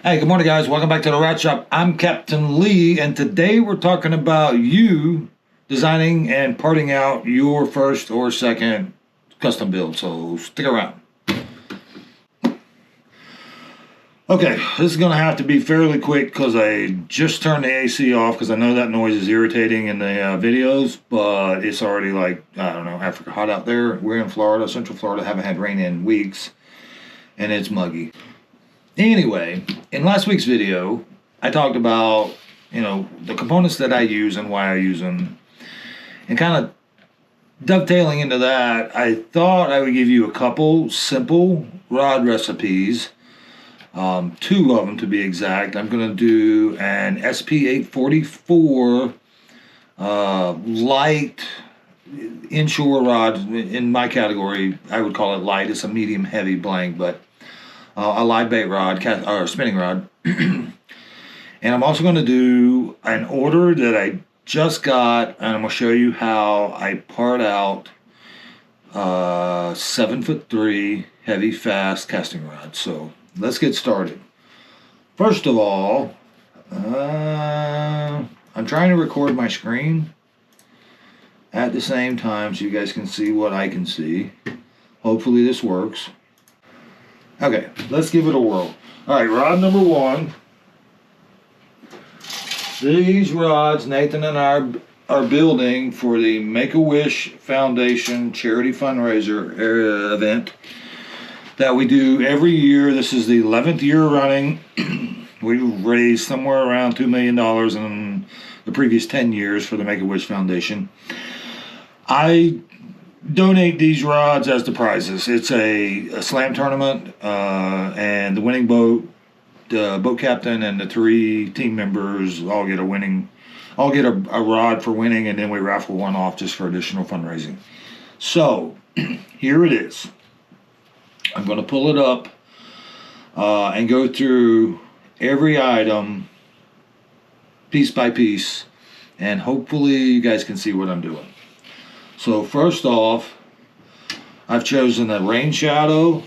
Hey, good morning, guys. Welcome back to the Rod Shop. I'm Captain Lee, and today we're talking about you designing and parting out your first or second custom build. So stick around. Okay, this is going to have to be fairly quick because I just turned the AC off because I know that noise is irritating in the videos, but it's already like, I don't know, Africa hot out there. We're in Florida, Central Florida, haven't had rain in weeks, and it's muggy. Anyway, in last week's video, I talked about, the components that I use and why I use them. And kind of dovetailing into that, I thought I would give you a couple simple rod recipes. 2 of them to be exact. I'm going to do an SP844 light inshore rod. In my category, I would call it light. It's a medium heavy blank, but a live bait rod, or spinning rod. And I'm also going to do an order that I just got, and I'm going to show you how I part out 7'3" heavy fast casting rod. So let's get started. First of all, I'm trying to record my screen at the same time so you guys can see what I can see. Hopefully this works. Okay, let's give it a whirl. All right, rod number 1. These rods Nathan and I are building for the Make-A-Wish Foundation charity fundraiser event that we do every year. This is the 11th year running. We've raised somewhere around $2 million in the previous 10 years for the Make-A-Wish Foundation. I donate these rods as the prizes. It's a slam tournament, and the winning boat, the boat captain, and the 3 team members all get a rod for winning, and then we raffle one off just for additional fundraising. So here it is. I'm going to pull it up and go through every item piece by piece, and hopefully you guys can see what I'm doing. So first off, I've chosen a Rain Shadow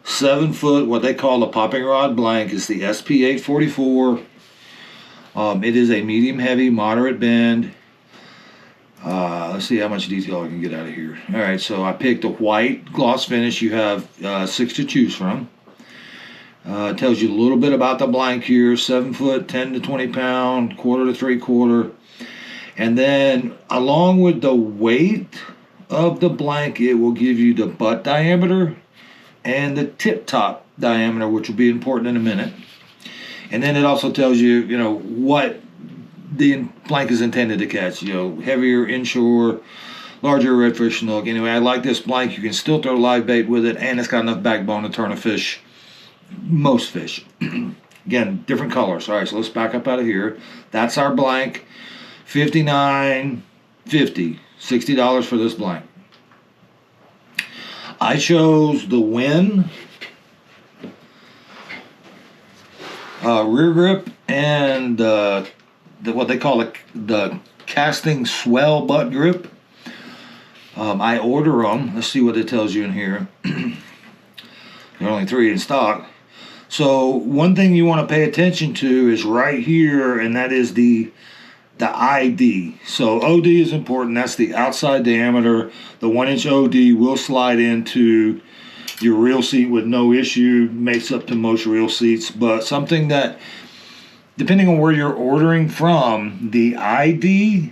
7-foot, what they call a popping rod blank. Is the SP844. It is a medium heavy, moderate bend. Let's see how much detail I can get out of here. All right, so I picked a white gloss finish. You have 6 to choose from. It tells you a little bit about the blank here. 7 foot, 10 to 20 pound, 1/4 to 3/4. And then along with the weight of the blank, it will give you the butt diameter and the tip top diameter, which will be important in a minute. And then it also tells you, what the blank is intended to catch. Heavier inshore, larger redfish snook. Anyway, I like this blank. You can still throw live bait with it, and it's got enough backbone to turn a fish, most fish. Again, different colors. All right, so let's back up out of here. That's our blank. $59.50, $60 for this blank. I chose the Win rear grip and what they call the casting swell butt grip. I order them. Let's see what it tells you in here. There are only 3 in stock. So one thing you want to pay attention to is right here, and that is the ID. So OD is important. That's the outside diameter. The 1-inch OD will slide into your reel seat with no issue. Makes up to most reel seats. But something that, depending on where you're ordering from, the ID,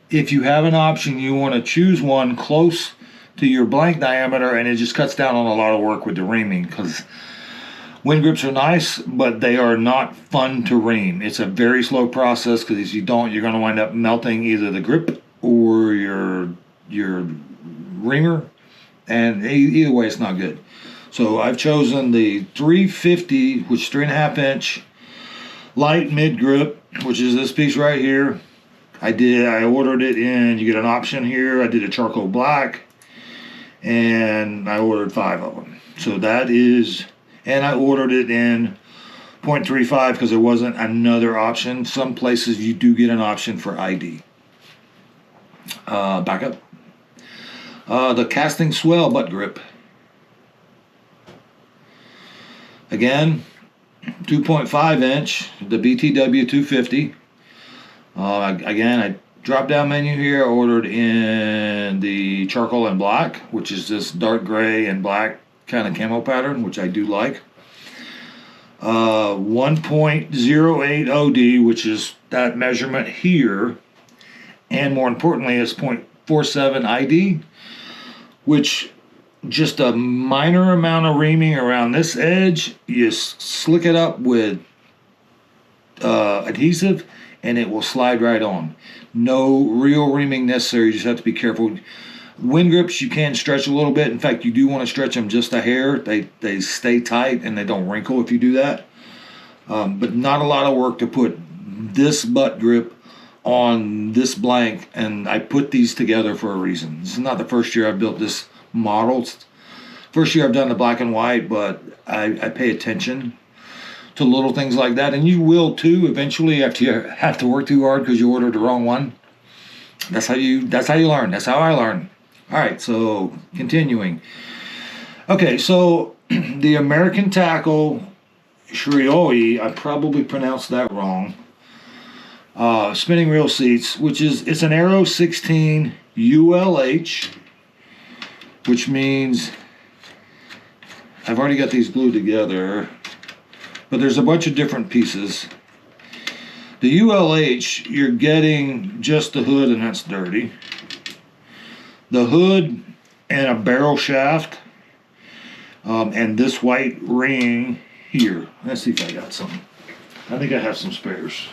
if you have an option, you want to choose one close to your blank diameter, and it just cuts down on a lot of work with the reaming, because wind grips are nice, but they are not fun to ream. It's a very slow process, because if you don't, you're going to wind up melting either the grip or your reamer, and either way, it's not good. So I've chosen the 350, which is 3.5 inch light mid grip, which is this piece right here. I ordered it in, you get an option here. I did a charcoal black, and I ordered 5 of them. So that is. And I ordered it in 0.35 because there wasn't another option. Some places you do get an option for ID. Back up. The casting swell butt grip. Again, 2.5 inch, the BTW 250. Again, I drop down menu here. I ordered in the charcoal and black, which is this dark gray and black kind of camo pattern, which I do like. 1.08 OD, which is that measurement here, and more importantly is 0.47 ID, which just a minor amount of reaming around this edge. You slick it up with adhesive and it will slide right on. No real reaming necessary. You just have to be careful. Wind grips you can stretch a little bit. In fact, you do want to stretch them just a hair. They stay tight and they don't wrinkle if you do that. But not a lot of work to put this butt grip on this blank, and I put these together for a reason. This is not the first year I've built this model. First year I've done the black and white, but I pay attention to little things like that, and you will too eventually after you have to work too hard because you ordered the wrong one. That's how you learn. That's how I learn. All right, so continuing. Okay, so the American Tackle Shrioi, I probably pronounced that wrong. Spinning reel seats, it's an Aero 16 ULH, which means I've already got these glued together, but there's a bunch of different pieces. The ULH, you're getting just the hood, and that's dirty. The hood and a barrel shaft, and this white ring here. Let's see if I got some. I think I have some spares.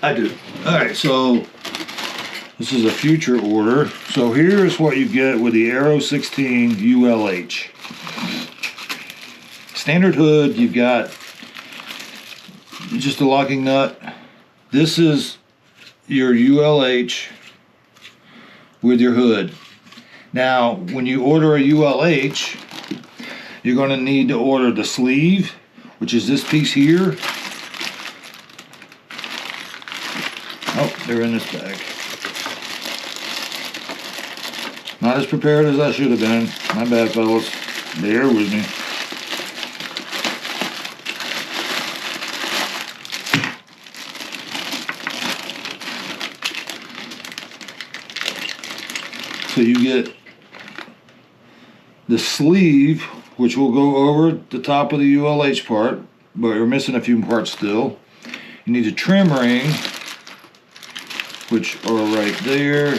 I do. Alright, so this is a future order. So here's what you get with the Aero 16 ULH. Standard hood, you've got just a locking nut. This is your ULH with your hood. Now, when you order a ULH, you're going to need to order the sleeve, which is this piece here. Oh, they're in this bag. Not as prepared as I should have been. My bad, fellas. Bear with me. So you get the sleeve, which will go over the top of the ULH part, but you're missing a few parts still. You need a trim ring, which are right there.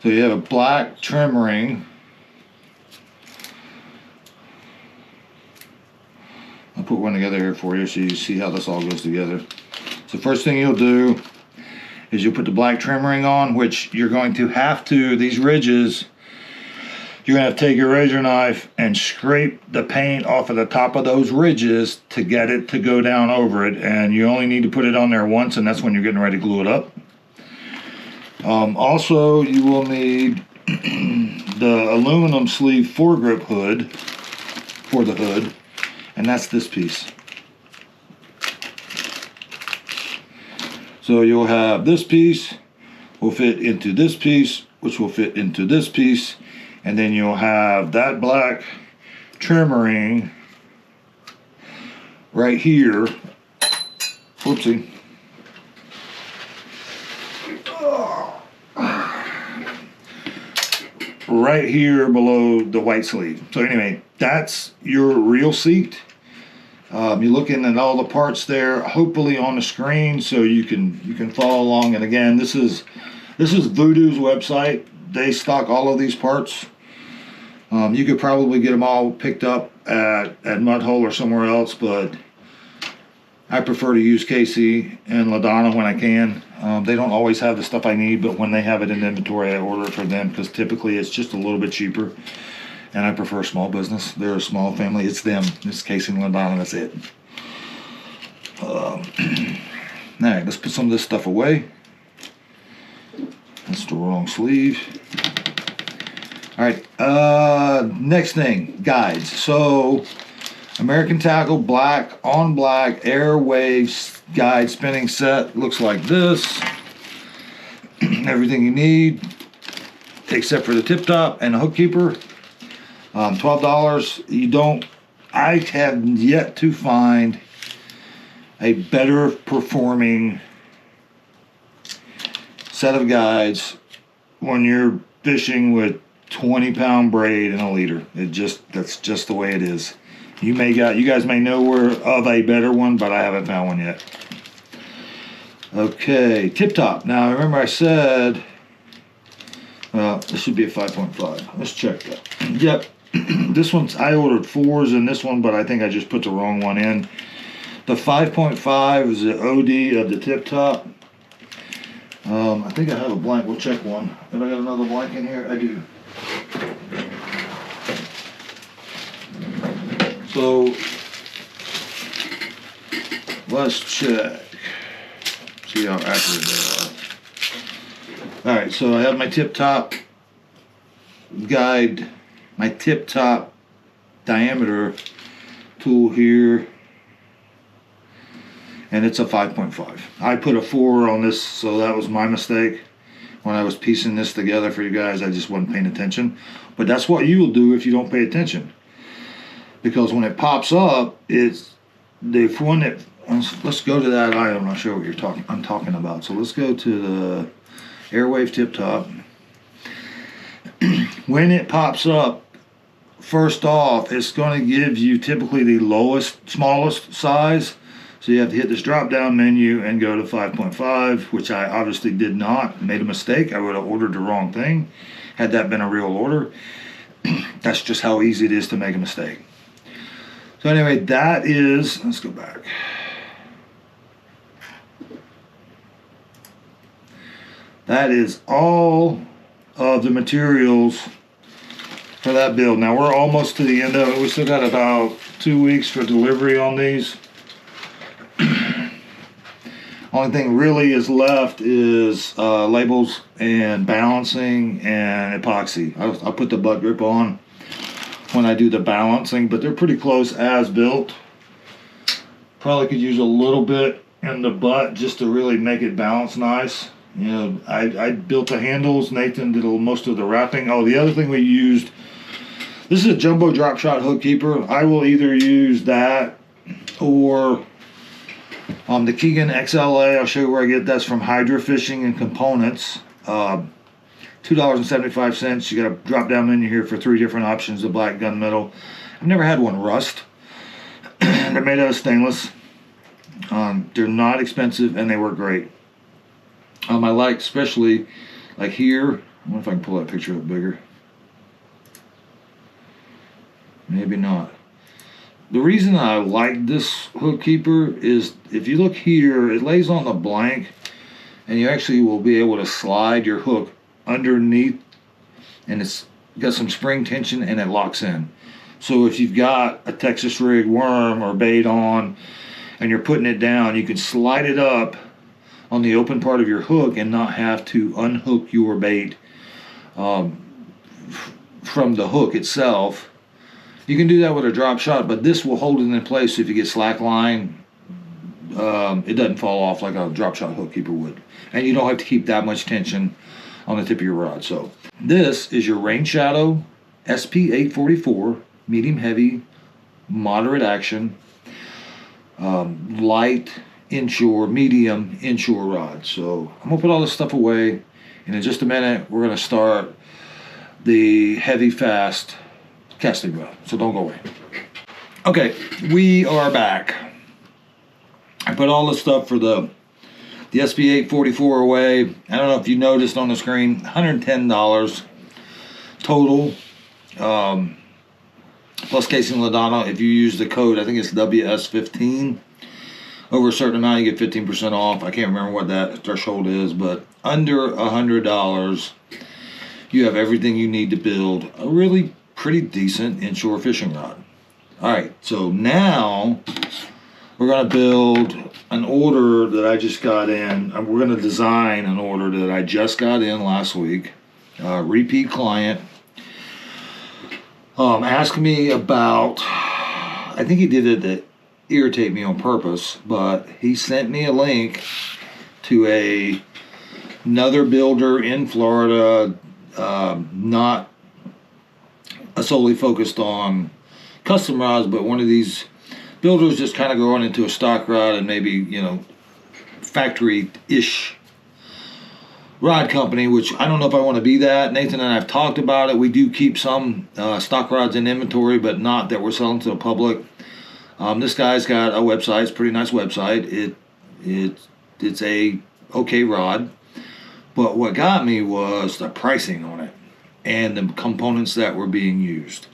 So you have a black trim ring. I'll put one together here for you so you see how this all goes together. So first thing you'll do is you'll put the black trim ring on, which you're going to have to, these ridges, you're going to take your razor knife and scrape the paint off of the top of those ridges to get it to go down over it. And you only need to put it on there once, and that's when you're getting ready to glue it up. Also, you will need the aluminum sleeve foregrip hood for the hood, and that's this piece. So you'll have this piece will fit into this piece, which will fit into this piece, and then you'll have that black trim ring right here. Whoopsie. Right here below the white sleeve. So anyway, that's your real seat. You're looking at all the parts there, hopefully on the screen, so you can follow along. And again, this is Voodoo's website. They stock all of these parts. You could probably get them all picked up at Mudhole or somewhere else, but I prefer to use KC and Ladonna when I can. They don't always have the stuff I need, but when they have it in inventory, I order it from them because typically it's just a little bit cheaper. And I prefer small business. They're a small family. It's them. It's KC and Ladonna. That's it. All right, let's put some of this stuff away. That's the wrong sleeve. All right, Next thing, guides. So American Tackle black on black Airwaves guide spinning set looks like this. Everything you need except for the tip top and a hook keeper. $12. You don't. I have yet to find a better performing set of guides when you're fishing with 20-pound braid and a leader. That's just the way it is. You guys may know of a better one, but I haven't found one yet. Okay, tip top. Now remember I said, well, this should be a 5.5. Let's check that. Yep, this one's, I ordered 4s in this one, but I think I just put the wrong one in. The 5.5 is the OD of the tip top. I think I have a blank. We'll check one. Have I got another blank in here? I do. So let's check. See how accurate they are. All right, so I have my tip top guide, my tip top diameter tool here, and it's a 5.5. I put a 4 on this, so that was my mistake. When I was piecing this together for you guys, I just wasn't paying attention. But that's what you will do if you don't pay attention. Because when it pops up, it's the one that, let's go to that item. I'm not sure what I'm talking about. So let's go to the Airwave tip top. When it pops up, first off, it's going to give you typically the smallest size. So you have to hit this drop down menu and go to 5.5, which I obviously did not. Made a mistake. I would have ordered the wrong thing had that been a real order. That's just how easy it is to make a mistake. So anyway, that is, let's go back. That is all of the materials for that build. Now we're almost to the end of it. We still got about 2 weeks for delivery on these. Only thing really is left is labels and balancing and epoxy. I'll put the butt grip on when I do the balancing, but they're pretty close as built. Probably could use a little bit in the butt just to really make it balance nice. You know, I built the handles. Nathan did most of the wrapping. Oh, the other thing we used, this is a jumbo drop shot hook keeper. I will either use that or the Keegan XLA. I'll show you where I get that's from Hydra Fishing and Components. $2.75. You got a drop down menu here for 3 different options. The black gunmetal. I've never had one rust. They're made out of stainless. They're not expensive and they work great. I like especially like here. I wonder if I can pull that picture up bigger. Maybe not. The reason I like this hook keeper is if you look here, it lays on the blank and you actually will be able to slide your hook underneath, and it's got some spring tension and it locks in. So if you've got a Texas rig worm or bait on and you're putting it down, you can slide it up on the open part of your hook and not have to unhook your bait from the hook itself. You can do that with a drop shot, but this will hold it in place. So if you get slack line, it doesn't fall off like a drop shot hook keeper would. And you don't have to keep that much tension on the tip of your rod. So this is your Rain Shadow SP844 medium heavy moderate action light inshore medium inshore rod. So I'm gonna put all this stuff away, and in just a minute we're gonna start the heavy fast casting rod. So don't go away. Okay, we are back. I put all the stuff for the SP844 away. I don't know if you noticed on the screen, $110 total, plus casing Ladonna. If you use the code, I think it's WS15, over a certain amount you get 15% off. I can't remember what that threshold is, but under $100 you have everything you need to build a really pretty decent inshore fishing rod. Alright, so now we're going to build an order that I just got in. We're going to design an order that I just got in last week. Repeat client. asked me about, I think he did it to irritate me on purpose, but he sent me a link to another builder in Florida, not solely focused on custom rods, but one of these builders just kind of going into a stock rod and maybe, factory-ish rod company, which I don't know if I want to be that. Nathan and I have talked about it. We do keep some stock rods in inventory, but not that we're selling to the public. This guy's got a website. It's a pretty nice website. It's a okay rod, but what got me was the pricing on it and the components that were being used.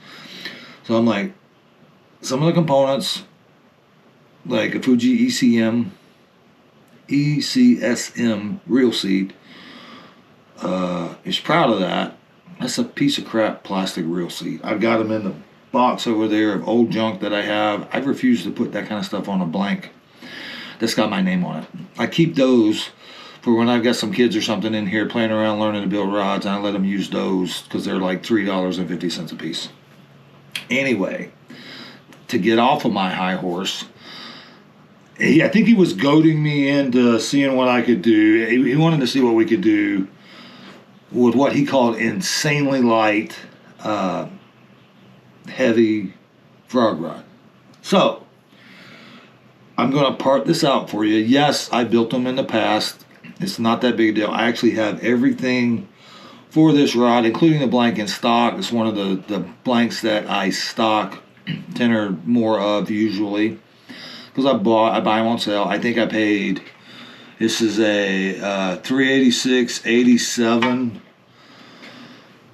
So I'm like, some of the components, like a Fuji ECSM reel seat, is proud of that. That's a piece of crap plastic reel seat. I've got them in the box over there of old junk that I have. I've refused to put that kind of stuff on a blank that's got my name on it. I keep those for when I've got some kids or something in here playing around learning to build rods, and I let them use those because they're like $3.50 a piece. Anyway, to get off of my high horse, I think he was goading me into seeing what I could do. He wanted to see what we could do with what he called insanely light, heavy frog rod. So, I'm going to part this out for you. Yes, I built them in the past. It's not that big a deal. I actually have everything for this rod, including the blank in stock. It's one of the blanks that I stock 10 or more of usually, because I buy them on sale. I think I paid, this is a $386.87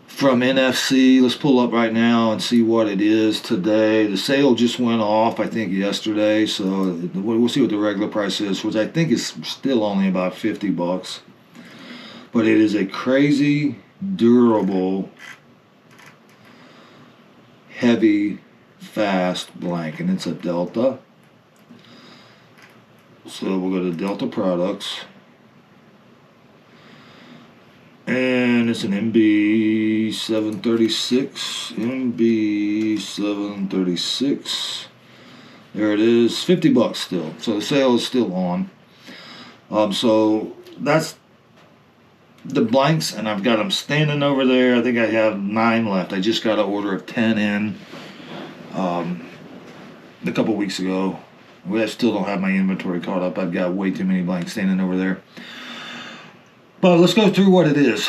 from NFC. Let's pull up right now and see what it is today. The sale just went off, I think, yesterday, so we'll see what the regular price is, which I think is still only about $50. But it is a crazy, durable, heavy, fast blank, and it's a Delta. So we'll go to Delta Products, and it's an MB736. There it is, $50 still. So the sale is still on. So that's the blanks, and I've got them standing over there. I think I have 9 left. I just got an order of 10 in a couple weeks ago. I still don't have my inventory caught up. I've got way too many blanks standing over there. But let's go through what it is.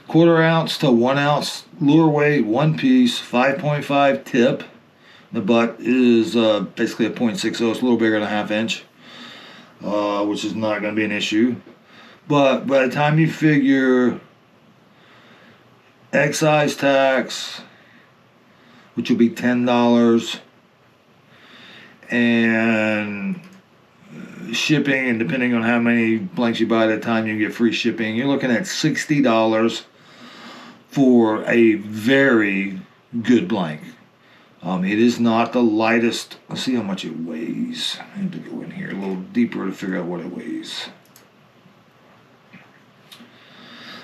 Quarter ounce to 1 ounce lure weight, one piece, 5.5 tip. The butt is basically a 0.60. It's a little bigger than a 1/2 inch, which is not going to be an issue. But by the time you figure excise tax, which will be $10, and shipping, and depending on how many blanks you buy at a time, you get free shipping. You're looking at $60 for a very good blank. It is not the lightest. Let's see how much it weighs. I need to go in here a little deeper to figure out what it weighs.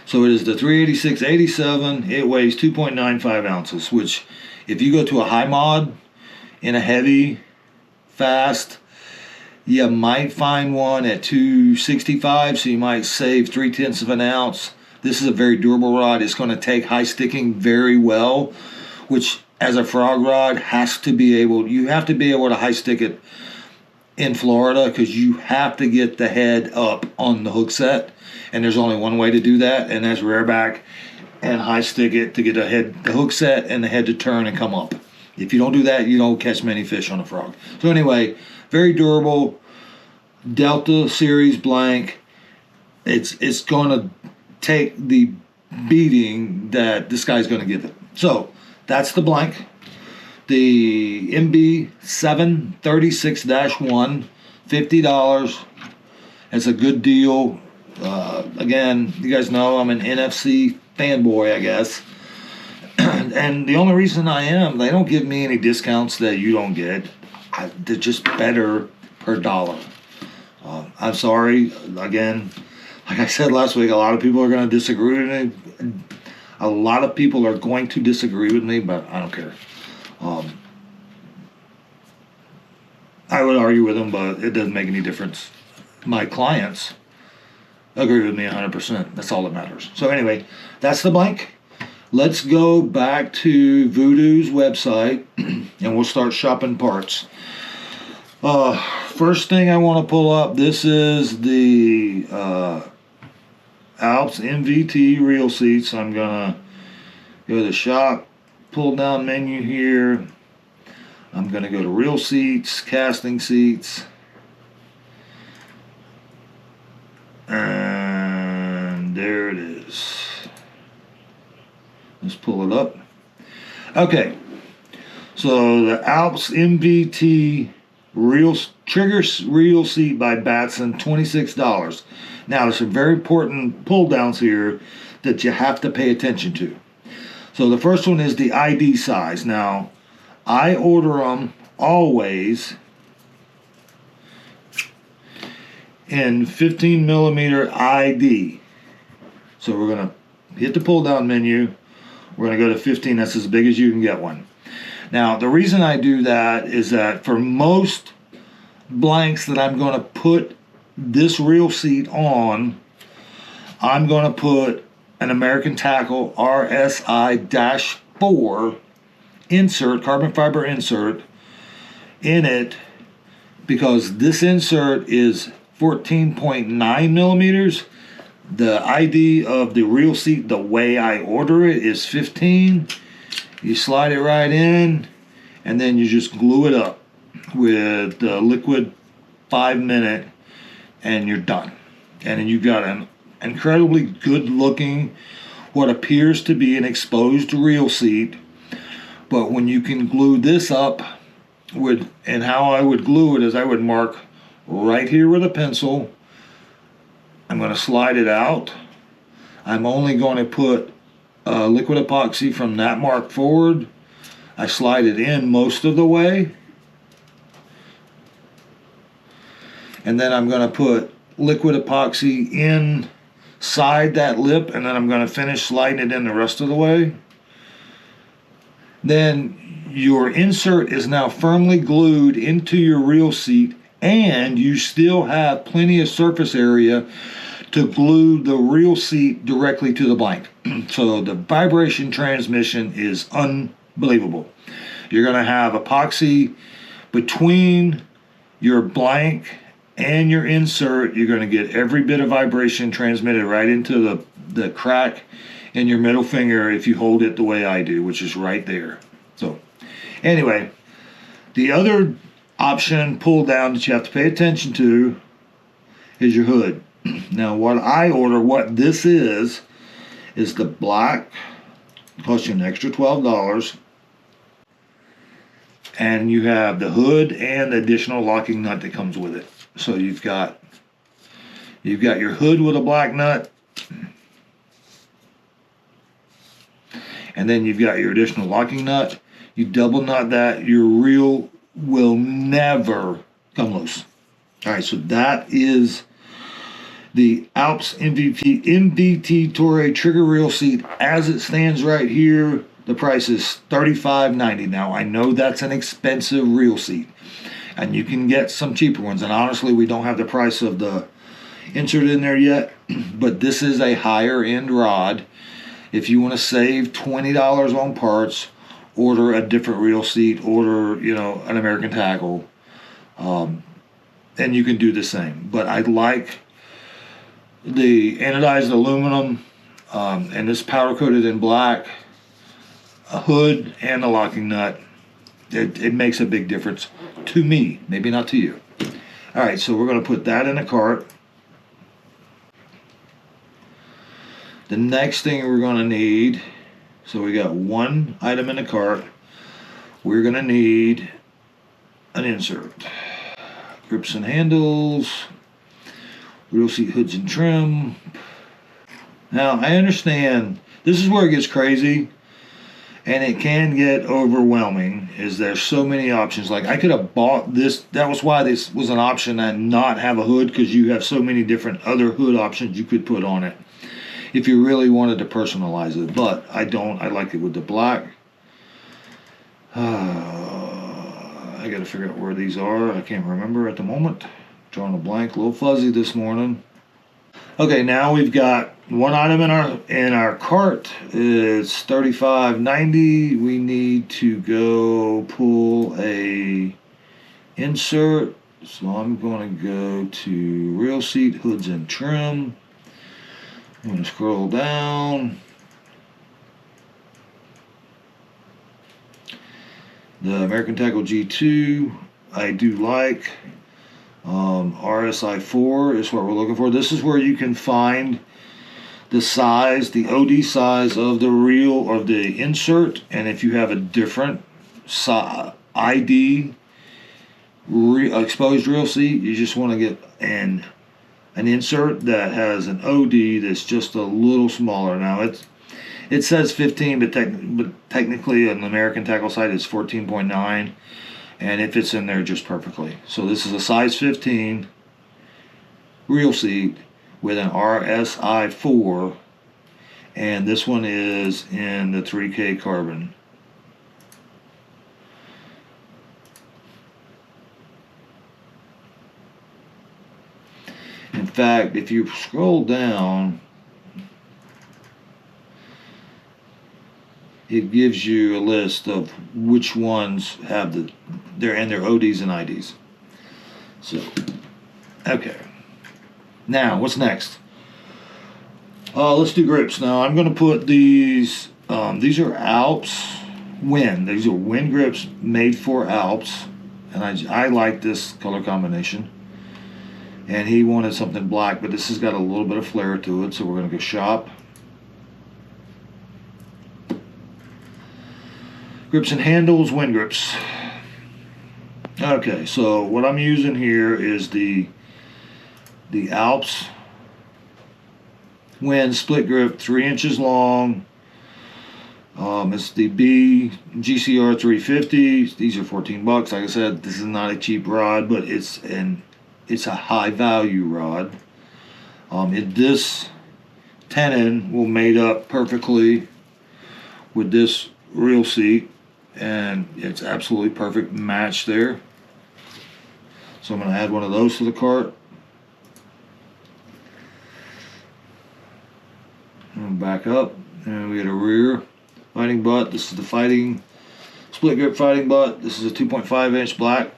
So it is the 386.87. It weighs 2.95 ounces, which if you go to a high mod in a heavy, fast, you might find one at 265, so you might save 3/10 of an ounce. This is a very durable rod. It's going to take high sticking very well, which as a frog rod has to be able, you have to be able to high stick it in Florida, because you have to get the head up on the hook set, and there's only one way to do that, and that's rear back and high stick it to get the hook set and the head to turn and come up. If you don't do that, you don't catch many fish on a frog. So anyway, very durable Delta series blank. It's going to take the beating that this guy's going to give it. So that's the blank. The MB736-1, $50. It's a good deal. Again, you guys know I'm an NFC fanboy, I guess. And the only reason I am, they don't give me any discounts that you don't get. They're just better per dollar. I'm sorry, again, like I said last week, a lot of people are going to disagree with me. A lot of people are going to disagree with me, but I don't care. I would argue with them, but it doesn't make any difference. My clients agree with me 100%. That's all that matters. So anyway, that's the blank. Let's go back to Voodoo's website and we'll start shopping parts. First thing I want to pull up, this is the Alps MVT reel seats. I'm gonna go to the shop, pull down menu here. I'm gonna go to reel seats, casting seats, and there it is. Let's pull it up. Okay, so the Alps MVT trigger reel seat by Batson, $26. Now there's some very important pull downs here that you have to pay attention to. So the first one is the ID size. Now I order them always in 15 millimeter ID. So we're gonna hit the pull down menu. We're gonna go to 15. That's as big as you can get one. Now the reason I do that is that for most blanks that I'm going to put this reel seat on, I'm going to put an American Tackle RSI-4 insert, carbon fiber insert in it, because this insert is 14.9 millimeters. The ID of the reel seat, the way I order it, is 15. You slide it right in and then you just glue it up with the liquid 5-minute and you're done. And then you've got an incredibly good looking, what appears to be an exposed reel seat. But when you can glue this up with, and how I would glue it is I would mark right here with a pencil. I'm going to slide it out. I'm only going to put liquid epoxy from that mark forward. I slide it in most of the way. And then I'm going to put liquid epoxy inside that lip, and then I'm going to finish sliding it in the rest of the way. Then your insert is now firmly glued into your reel seat, and you still have plenty of surface area to glue the reel seat directly to the blank. So the vibration transmission is unbelievable. You're going to have epoxy between your blank and your insert. You're going to get every bit of vibration transmitted right into the crack in your middle finger if you hold it the way I do, which is right there. So anyway, the other option pull down that you have to pay attention to is your hood. Now what I order, what this is the black, costs you an extra $12, and you have the hood and the additional locking nut that comes with it. So you've got your hood with a black nut, and then you've got your additional locking nut. You double nut that, your reel will never come loose. All right, so that is the Alps MVT Torre trigger reel seat as it stands right here. The price is $35.90. Now I know that's an expensive reel seat, and you can get some cheaper ones, and honestly we don't have the price of the insert in there yet, but this is a higher end rod. If you want to save $20 on parts, order a different reel seat, order an American Tackle, and you can do the same. But I like the anodized aluminum and this powder coated in black, a hood and the locking nut. It makes a big difference to me, maybe not to you. All right, so we're going to put that in a cart. The next thing we're going to need, so we got one item in the cart, we're going to need an insert. Grips and handles, reel seat hoods and trim. Now I understand this is where it gets crazy, and it can get overwhelming, is there's so many options. Like I could have bought this, that was why this was an option and not have a hood, because you have so many different other hood options you could put on it. if you really wanted to personalize it, but I don't. I like it with the black. I gotta figure out where these are. I can't remember at the moment. Drawing a blank, a little fuzzy this morning. Okay, now we've got one item in our cart. It's $35.90. We need to go pull a insert. So I'm going to go to Real Seat Hoods and Trim. I'm going to scroll down. The American Tackle G2 I do like. RSI 4 is what we're looking for. This is where you can find the size, the OD size of the reel or the insert, and if you have a different ID exposed reel seat, you just want to get an insert that has an OD that's just a little smaller. Now it says 15, but technically on the American Tackle site it's 14.9. And it fits in there just perfectly. So this is a size 15 reel seat with an RSI 4, and this one is in the 3K carbon. In fact, if you scroll down, it gives you a list of which ones have their ODs and IDs. So, okay. Now, what's next? Let's do grips. Now, I'm going to put these are Alps Wind. These are Wind grips made for Alps. And I like this color combination. And he wanted something black, but this has got a little bit of flair to it, so we're going to go shop. Grips and handles, Wind grips. Okay, so what I'm using here is the Alps Wind split grip, 3 inches long. It's the GCR 350. These are $14. Like I said, this is not a cheap rod, but it's a high value rod. This tenon will mate up perfectly with this reel seat, and it's absolutely perfect match there. So I'm going to add one of those to the cart. And back up, and we get a rear fighting butt. This is the fighting split grip fighting butt. This is a 2.5 inch black.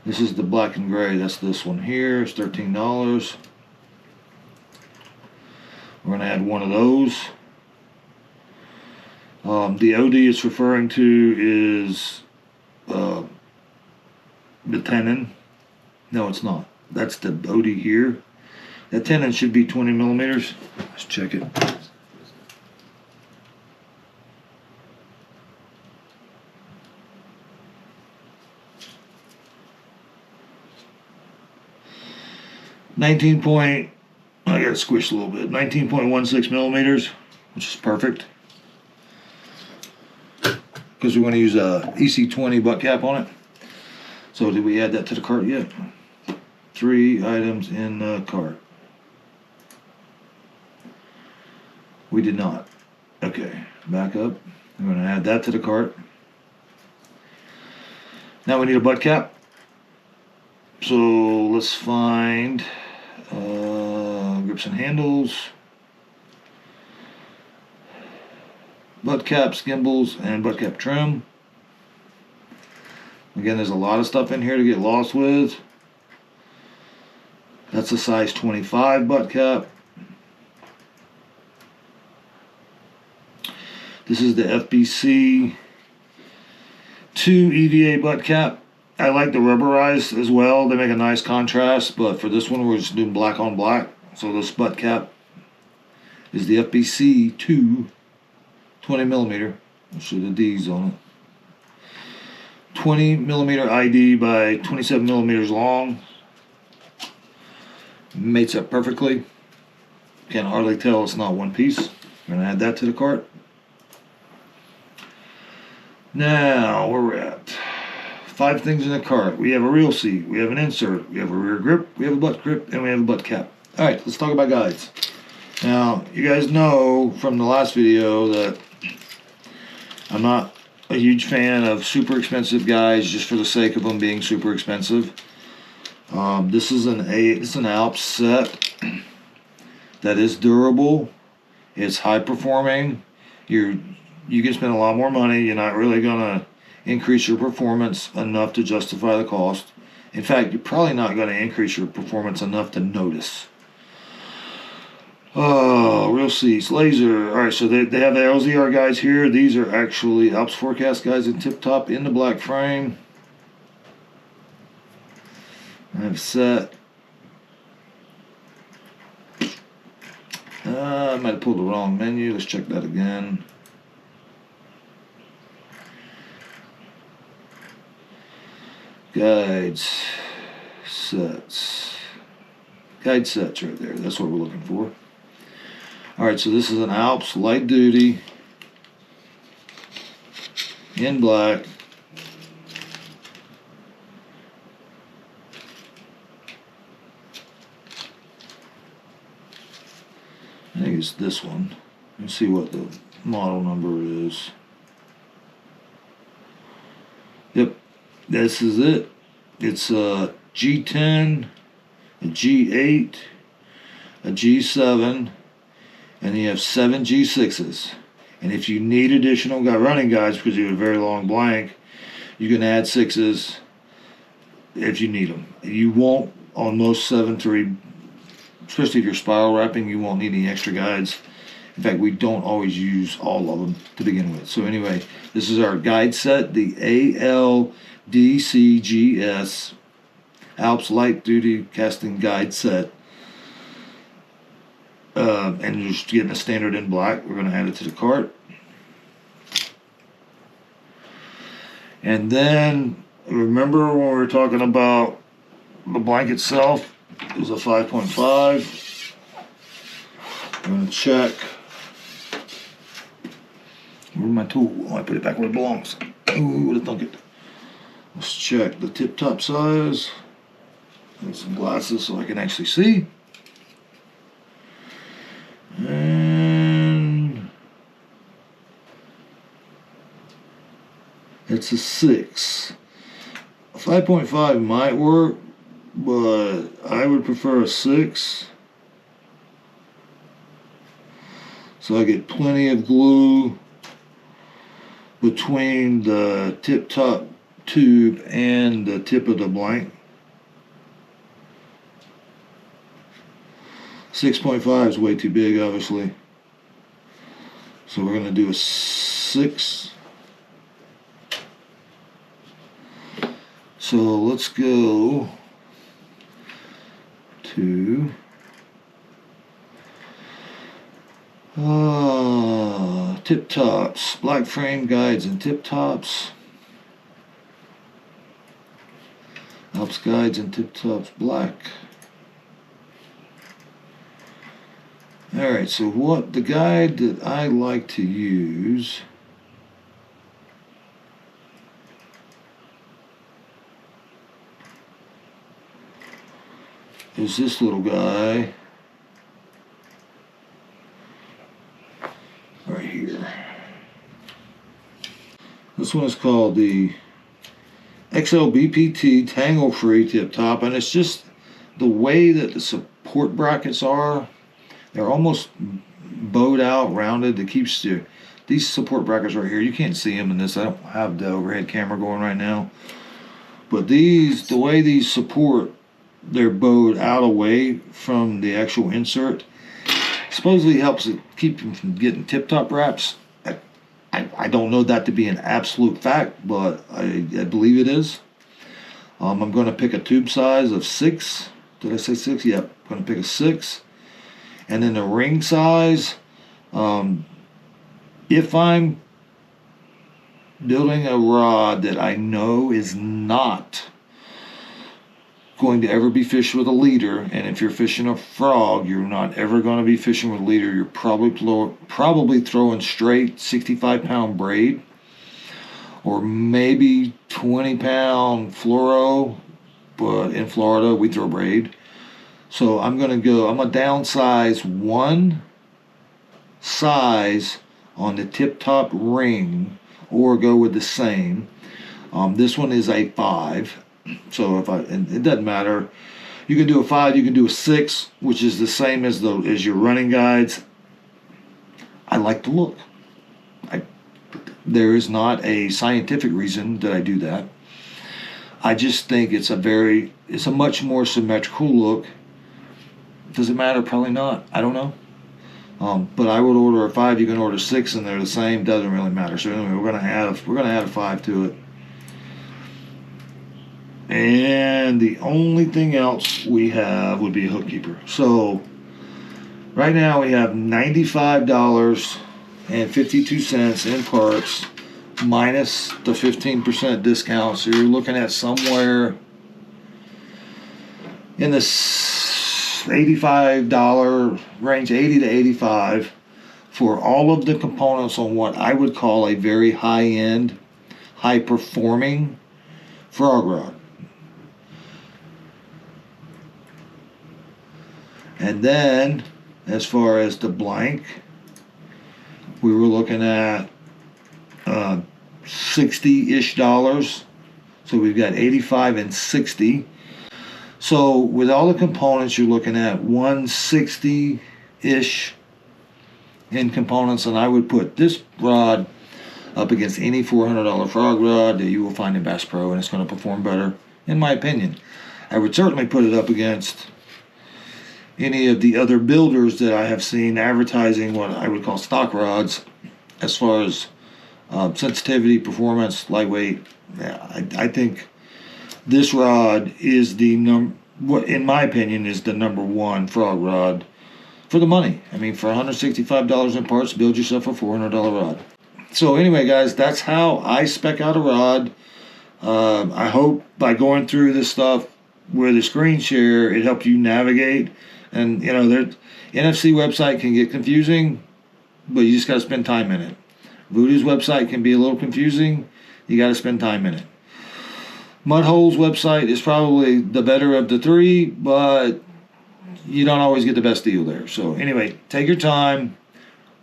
This is the black and gray. That's this one here. It's $13. We're going to add one of those. The OD it's referring to is the tenon. No, it's not. That's the OD here. That tenon should be 20 millimeters. Let's check it. I got it squished a little bit. 19.16 millimeters, which is perfect, because we want to use a EC20 butt cap on it. So did we add that to the cart yet? 3 items in the cart. We did not. Okay, back up. I'm going to add that to the cart. Now we need a butt cap. So let's find grips and handles, butt caps, gimbals, and butt cap trim. Again, there's a lot of stuff in here to get lost with. That's a size 25 butt cap. This is the FBC 2 EVA butt cap. I like the rubberized as well. They make a nice contrast, but for this one we're just doing black on black. So this butt cap is the FBC 2 20 millimeter. I'll show the D's on it. 20 millimeter ID by 27 millimeters long. Mates up perfectly. Can't hardly tell it's not one piece. I'm going to add that to the cart. Now, where we're at. 5 things in the cart. We have a reel seat, we have an insert, we have a rear grip, we have a butt grip, and we have a butt cap. Alright, let's talk about guides. Now, you guys know from the last video that I'm not a huge fan of super expensive guides just for the sake of them being super expensive. This is an Alps set that is durable. It's high performing. You can spend a lot more money. You're not really gonna increase your performance enough to justify the cost. In fact, you're probably not going to increase your performance enough to notice. Oh, real seats, laser. All right, so they have the LZR guides here. These are actually Alps Forecast guides in tip top in the black frame. I have set. I might have pulled the wrong menu. Let's check that again. Guides, sets, guide sets right there. That's what we're looking for. All right, so this is an Alps light duty in black. I think it's this one. Let's see what the model number is. Yep. This is it. It's a G10, a G8, a G7, and you have 7 G6s. And if you need additional running guides because you have a very long blank, you can add 6s if you need them. You won't, on most 7-3, especially if you're spiral wrapping, you won't need any extra guides. In fact, we don't always use all of them to begin with. So anyway, this is our guide set, the ALDCGS Alps Light Duty Casting Guide Set. And you're just getting a standard in black. We're going to add it to the cart. And then, remember when we were talking about the blank itself? It was a 5.5. I'm going to check. Where's my tool? Oh, I put it back where it belongs. Ooh, would have thunk it. Let's check the tip top size. Need some glasses so I can actually see. And it's a 6. A 5.5 might work, but I would prefer a 6. So I get plenty of glue between the tip top tube and the tip of the blank. 6.5 is way too big, obviously. So we're going to do a 6. So let's go to tip tops, black frame guides and tip tops. Alps guides and tip tops black. Alright, so what the guide that I like to use is this little guy right here. This one is called the XLBPT Tangle Free Tip Top, and it's just the way that the support brackets are. They're almost bowed out, rounded. It keeps these support brackets right here. You can't see them in this. I don't have the overhead camera going right now. But these, the way these support, they're bowed out away from the actual insert. Supposedly helps it keep them from getting tip-top wraps. I don't know that to be an absolute fact, but I believe it is. I'm going to pick a tube size of 6. Did I say 6? Yep. I'm going to pick a 6. And then the ring size, if I'm building a rod that I know is not going to ever be fished with a leader, and if you're fishing a frog, you're not ever going to be fishing with a leader, you're probably throwing straight 65-pound braid, or maybe 20-pound fluoro, but in Florida we throw braid. So I'm going to downsize one size on the tip top ring, or go with the same. This one is a 5, so and it doesn't matter. You can do a 5, you can do a 6, which is the same as your running guides. I like the look. There is not a scientific reason that I do that. I just think it's a much more symmetrical look. Does it matter? Probably not. I don't know. But I would order a 5. You can order 6, and they're the same. Doesn't really matter. So anyway, we're gonna add a 5 to it. And the only thing else we have would be a hook keeper. So right now we have $95.52 in parts, minus the 15% discount. So you're looking at somewhere in the $85 range, 80 to 85, for all of the components on what I would call a very high-end, high-performing frog rod. And then, as far as the blank, we were looking at $60-ish. So we've got 85 and 60. So with all the components, you're looking at 160-ish in components, and I would put this rod up against any $400 frog rod that you will find in Bass Pro, and it's going to perform better, in my opinion. I would certainly put it up against any of the other builders that I have seen advertising what I would call stock rods, as far as sensitivity, performance, lightweight. Yeah, I think this rod is what in my opinion is the number one frog rod for the money. I mean, for $165 in parts, build yourself a $400 rod. So anyway, guys, that's how I spec out a rod. I hope by going through this stuff with a screen share, it helped you navigate. And you know, the NFC website can get confusing, but you just got to spend time in it. Voodoo's website can be a little confusing. You got to spend time in it. Mudhole's website is probably the better of the 3, but you don't always get the best deal there. So anyway, take your time,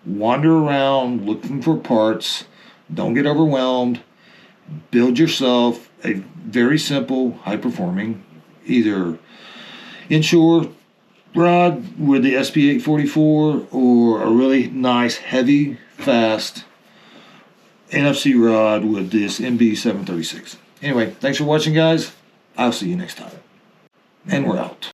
wander around looking for parts. Don't get overwhelmed. Build yourself a very simple, high-performing, either inshore rod with the SP844 or a really nice, heavy, fast NFC rod with this MB736. Anyway, thanks for watching, guys. I'll see you next time. And we're out.